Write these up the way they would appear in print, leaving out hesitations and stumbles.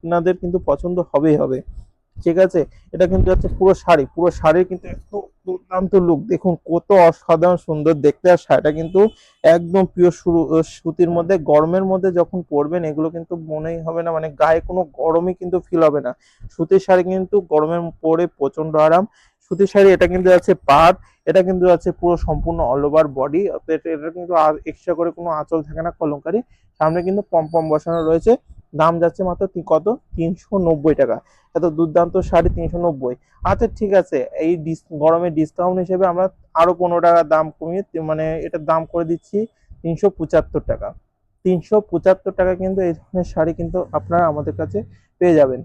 আপনাদের কিন্তু পছন্দ হবেই হবে। ঠিক আছে, এটা কিন্তু হচ্ছে পুরো শাড়ি, পুরো শাড়ির কিন্তু এত দুর্দান্ত লুক, দেখুন কত অসাধারণ সুন্দর দেখতে। আর শাড়িটা কিন্তু একদম পিওর সুতির মধ্যে, গরমের মধ্যে যখন পরবেন এগুলো কিন্তু মনেই হবে না, মানে গায়ে কোনো গরমই কিন্তু ফিল হবে না। সুতির শাড়ি কিন্তু গরমের পরে প্রচন্ড আরাম। সুতির শাড়ি, এটা কিন্তু আছে পাড়, এটা কিন্তু আছে পুরো সম্পূর্ণ অল ওভার বডি, এটা কিন্তু আর এক্সট্রা করে কোনো আঁচল থাকে না কলমকারি। সামনে কিন্তু পম পম বসানো রয়েছে। দাম যাচ্ছে মাত্র কত, 390 টাকা। এত দুর্দান্ত শাড়ি 390। আচ্ছা ঠিক আছে, এই গরমের ডিসকাউন্ট হিসেবে আমরা আরো 15 টাকা দাম কমিয়ে মানে এটার দাম করে দিচ্ছি 375 টাকা। 375 টাকা কিন্তু এই ধরনের শাড়ি কিন্তু আপনারা আমাদের কাছে পেয়ে যাবেন।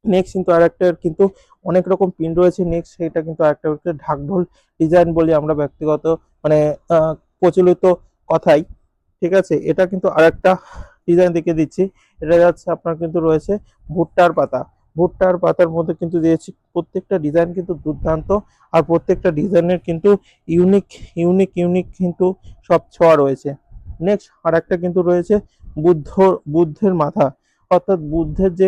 নেক্সট কিন্তু আরেকটা কিন্তু অনেক রকম প্রিন্ট রয়েছে। নেক্সট সেটা কিন্তু আরেকটা হচ্ছে ঢাকঢোল ডিজাইন বলি আমরা ব্যক্তিগত, মানে প্রচলিত কথাই। ঠিক আছে, এটা কিন্তু আরেকটা ডিজাইন দেখিয়ে দিচ্ছি। এটা যাচ্ছে আপনার কিন্তু রয়েছে ভুট্টার পাতা। ভুট্টার পাতার মধ্যে কিন্তু দিয়েছি, প্রত্যেকটা ডিজাইন কিন্তু দুর্দান্ত। আর প্রত্যেকটা ডিজাইনের কিন্তু ইউনিক ইউনিক কিন্তু সব ছোঁয়া রয়েছে। নেক্সট আরেকটা কিন্তু রয়েছে বুদ্ধ, বুদ্ধের মাথা, অর্থাৎ বুদ্ধের যে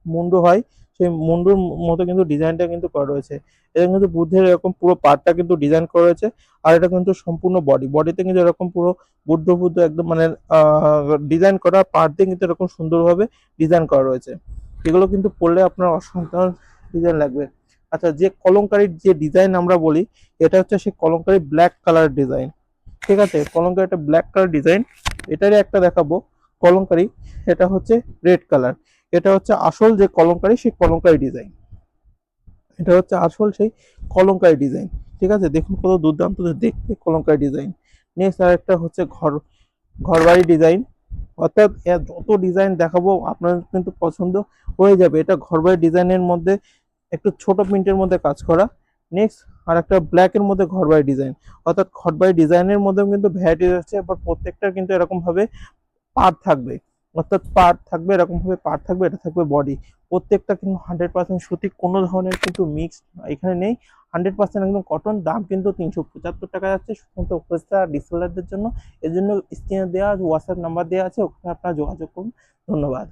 মুন্ডু হয়, সেই মুন্ডুর মতো কিন্তু ডিজাইনটা কিন্তু করা রয়েছে। এটা কিন্তু বুদ্ধের এরকম পুরো পার্টটা কিন্তু ডিজাইন করা রয়েছে। আর এটা কিন্তু সম্পূর্ণ বডিতে কিন্তু এরকম পুরো বুদ্ধ বুদ্ধ একদম মানে ডিজাইন করা পার্ট দিয়ে কিন্তু এরকম সুন্দরভাবে ডিজাইন করা রয়েছে। এগুলো কিন্তু পড়লে আপনার অসাধারণ ডিজাইন লাগবে। আচ্ছা, যে কলমকারীর যে ডিজাইন আমরা বলি, এটা হচ্ছে সেই কলমকারী ব্ল্যাক কালার ডিজাইন। ঠিক আছে, কলমকারী একটা ব্ল্যাক কালার ডিজাইন। এটারই একটা দেখাবো কলমকারী, এটা হচ্ছে রেড কালার। এটা হচ্ছে আসল যে কলমকারী, সেই কলমকারী ডিজাইন। এটা হচ্ছে আসল সেই কলমকারী ডিজাইন। ঠিক আছে, দেখুন কত দুর্দান্ত দেখতে কলমকারী ডিজাইন। নেক্সট আর একটা হচ্ছে ঘরবাড়ি ডিজাইন, অর্থাৎ এর যত ডিজাইন দেখাবো আপনার কিন্তু পছন্দ হয়ে যাবে। এটা ঘরবাড়ি ডিজাইনের মধ্যে একটু ছোট প্রিন্টের মধ্যে কাজ করা। নেক্সট আর একটা ব্ল্যাকের মধ্যে ঘরবাড়ি ডিজাইন, অর্থাৎ ঘরবাড়ি ডিজাইনের মধ্যেও কিন্তু ভ্যারাইটি আছে। আবার প্রত্যেকটা কিন্তু এরকম ভাবে পার্ট থাকবে, অর্থাৎ পার্ট থাকবে এরকম ভাবে, পার্ট থাকবে, এটা থাকবে বডি। প্রত্যেকটা কিন্তু 100% সুতি, কোনো ধরনের কিন্তু মিক্স এখানে নেই। 100% একদম কটন। দাম কিন্তু 375 টাকা যাচ্ছে শুধুমাত্র হোলসেলার আর ডিসেলারদের জন্য। এর জন্য স্ক্রিনে দেওয়া হোয়াটসঅ্যাপ নাম্বার দেওয়া আছে, ওখানে আপনারা যোগাযোগ করুন। ধন্যবাদ।